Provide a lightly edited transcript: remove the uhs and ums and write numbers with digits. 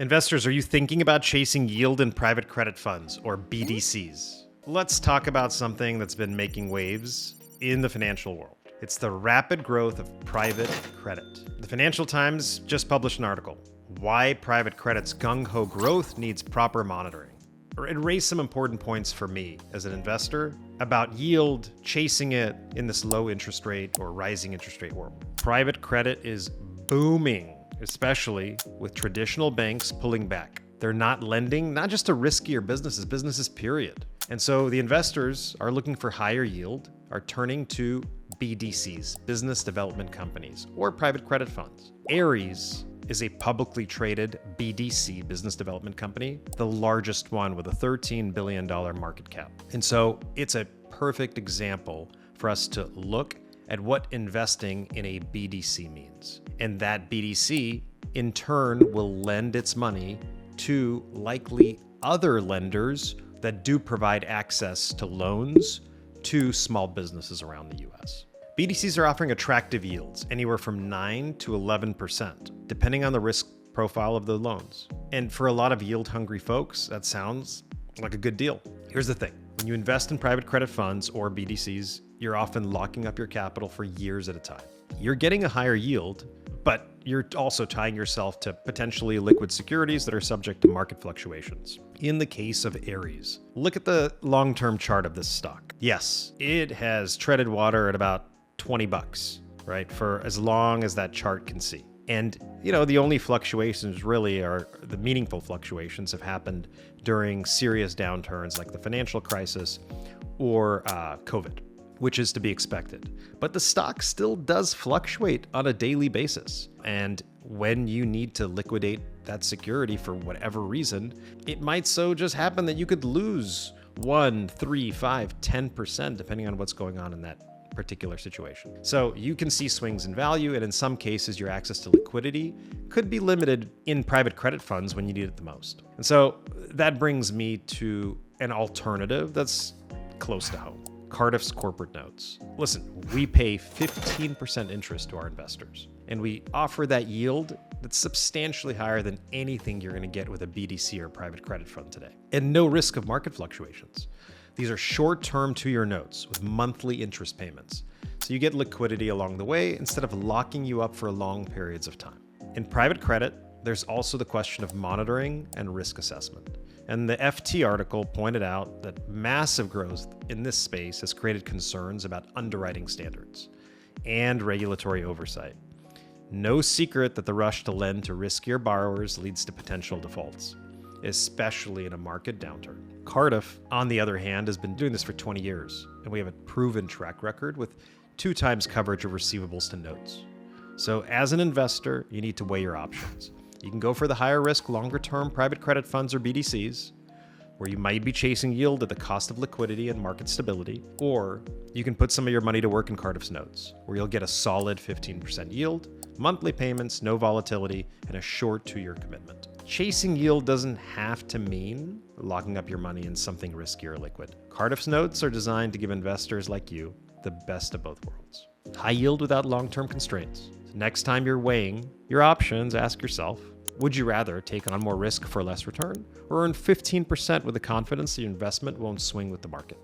Investors, are you thinking about chasing yield in private credit funds, or BDCs? Let's talk about something that's been making waves in the financial world. It's the rapid growth of private credit. The Financial Times just published an article, Why Private Credit's Gung-Ho Growth Needs Proper Monitoring. It raised some important points for me as an investor about yield, chasing it in this low interest rate or rising interest rate world. Private credit is booming, especially with traditional banks pulling back. They're not lending, not just to riskier businesses period. And so the investors are looking for higher yield, are turning to BDCs, business development companies, or private credit funds. Ares is a publicly traded BDC, business development company, the largest one with a $13 billion market cap. And so it's a perfect example for us to look at what investing in a BDC means. And that BDC, in turn, will lend its money to likely other lenders that do provide access to loans to small businesses around the US. BDCs are offering attractive yields, anywhere from 9 to 11%, depending on the risk profile of the loans. And for a lot of yield-hungry folks, that sounds like a good deal. Here's the thing. When you invest in private credit funds or BDCs, you're often locking up your capital for years at a time. You're getting a higher yield, but you're also tying yourself to potentially liquid securities that are subject to market fluctuations. In the case of Ares, look at the long-term chart of this stock. Yes, it has treaded water at about $20, right? For as long as that chart can see. And, the only fluctuations really are the meaningful fluctuations have happened during serious downturns like the financial crisis or COVID, which is to be expected. But the stock still does fluctuate on a daily basis. And when you need to liquidate that security for whatever reason, it might so just happen that you could lose 1, 3, 5, 10%, depending on what's going on in that particular situation. So you can see swings in value, and in some cases, your access to liquidity could be limited in private credit funds when you need it the most. And so that brings me to an alternative that's close to home. Cardiff's corporate notes. Listen, we pay 15% interest to our investors, and we offer that yield that's substantially higher than anything you're going to get with a BDC or private credit fund today, and no risk of market fluctuations. These are short-term 2-year notes with monthly interest payments, so you get liquidity along the way instead of locking you up for long periods of time. In private credit, there's also the question of monitoring and risk assessment. And the FT article pointed out that massive growth in this space has created concerns about underwriting standards and regulatory oversight. No secret that the rush to lend to riskier borrowers leads to potential defaults, especially in a market downturn. Cardiff, on the other hand, has been doing this for 20 years, and we have a proven track record with 2 times coverage of receivables to notes. So as an investor, you need to weigh your options. You can go for the higher risk, longer term private credit funds or BDCs, where you might be chasing yield at the cost of liquidity and market stability, or you can put some of your money to work in Cardiff's notes, where you'll get a solid 15% yield, monthly payments, no volatility, and a short 2-year commitment. Chasing yield doesn't have to mean locking up your money in something risky or liquid. Cardiff's notes are designed to give investors like you the best of both worlds. High yield without long-term constraints. Next time you're weighing your options, ask yourself, would you rather take on more risk for less return, or earn 15% with the confidence that your investment won't swing with the market?